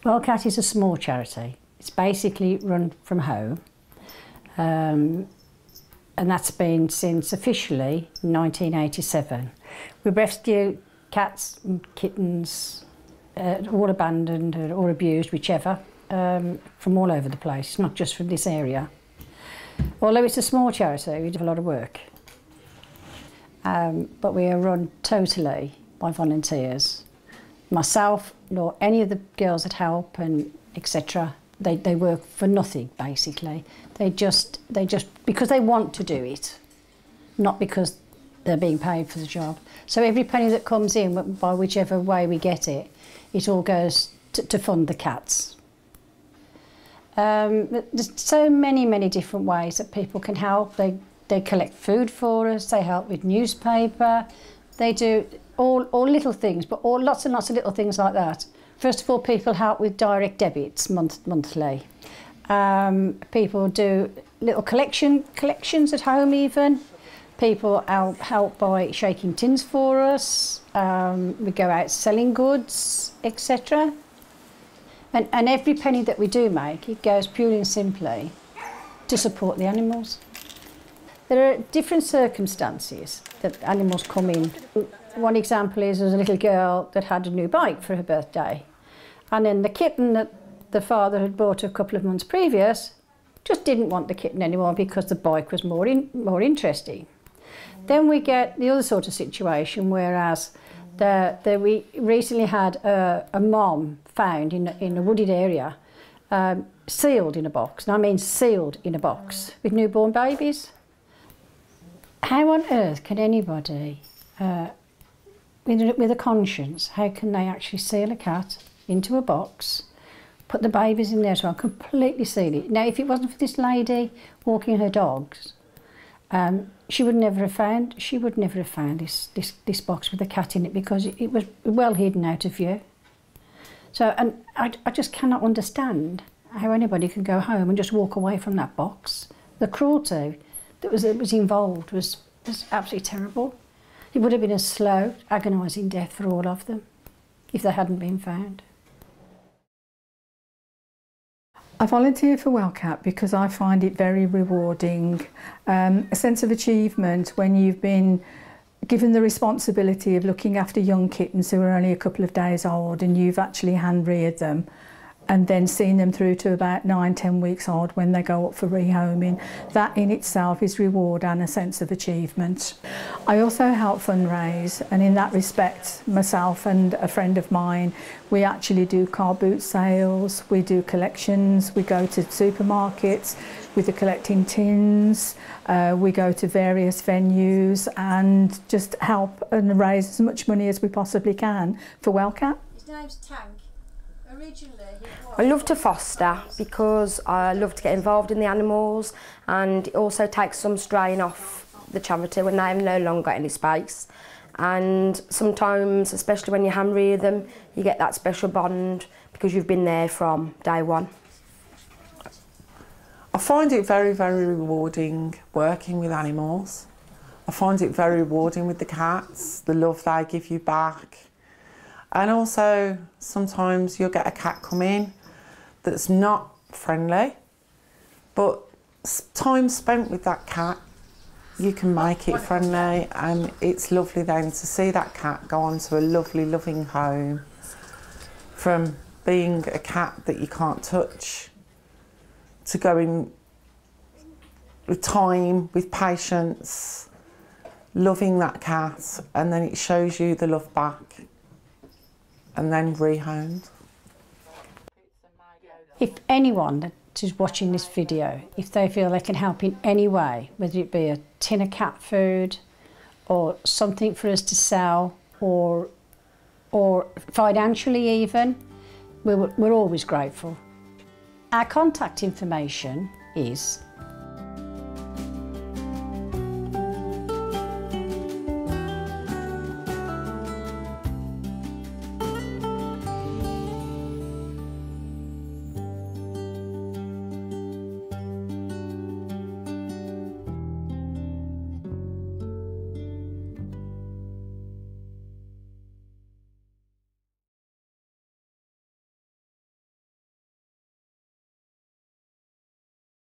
WellCat is a small charity. It's basically run from home, and that's been since officially 1987. We rescue cats and kittens, all abandoned or abused, whichever, from all over the place, not just from this area. Although it's a small charity, we do a lot of work. But we are run totally by volunteers. Myself, nor any of the girls that help and etc. They work for nothing, basically. They just because they want to do it, not because they're being paid for the job. So every penny that comes in, by whichever way we get it, it all goes to fund the cats. There's so many different ways that people can help. They collect food for us, they help with newspaper, they do all little things, but lots and lots of little things like that. First of all, people help with direct debits monthly. People do little collections at home even. People help by shaking tins for us. We go out selling goods, etc. And every penny that we do make, it goes purely and simply to support the animals. There are different circumstances that animals come in. One example is there's a little girl that had a new bike for her birthday. And then the kitten that the father had bought a couple of months previous just didn't want the kitten anymore because the bike was more interesting. Then we get the other sort of situation, whereas we recently had a mom found in a wooded area, sealed in a box, and I mean sealed in a box, with newborn babies. How on earth can anybody, with a conscience, how can they actually seal a cat into a box, put the babies in there as well, completely seal it? Now, if it wasn't for this lady walking her dogs, she would never have found this box with a cat in it, because it was well hidden out of view. So, and I just cannot understand how anybody can go home and just walk away from that box. The cruelty that was involved was absolutely terrible. It would have been a slow, agonising death for all of them if they hadn't been found. I volunteer for WellCat because I find it very rewarding, a sense of achievement when you've been given the responsibility of looking after young kittens who are only a couple of days old, and you've actually hand-reared them, and then seeing them through to about 9–10 weeks old when they go up for rehoming. That in itself is reward and a sense of achievement. I also help fundraise, and in that respect, myself and a friend of mine, we actually do car boot sales, we do collections, we go to supermarkets with the collecting tins, we go to various venues and just help and raise as much money as we possibly can for WellCat. His name's Tank. Originally, I love to foster because I love to get involved in the animals, and it also takes some strain off the charity when they have no longer got any space. And sometimes, especially when you hand rear them, you get that special bond because you've been there from day one. I find it very rewarding working with animals. I find it very rewarding with the cats, the love they give you back. And also, sometimes you'll get a cat come in that's not friendly, but time spent with that cat, you can make it friendly, and it's lovely then to see that cat go on to a lovely, loving home, from being a cat that you can't touch to going with time, with patience, loving that cat, and then it shows you the love back. And then rehomed. If anyone that is watching this video, if they feel they can help in any way, whether it be a tin of cat food or something for us to sell, or financially even, we're always grateful. Our contact information is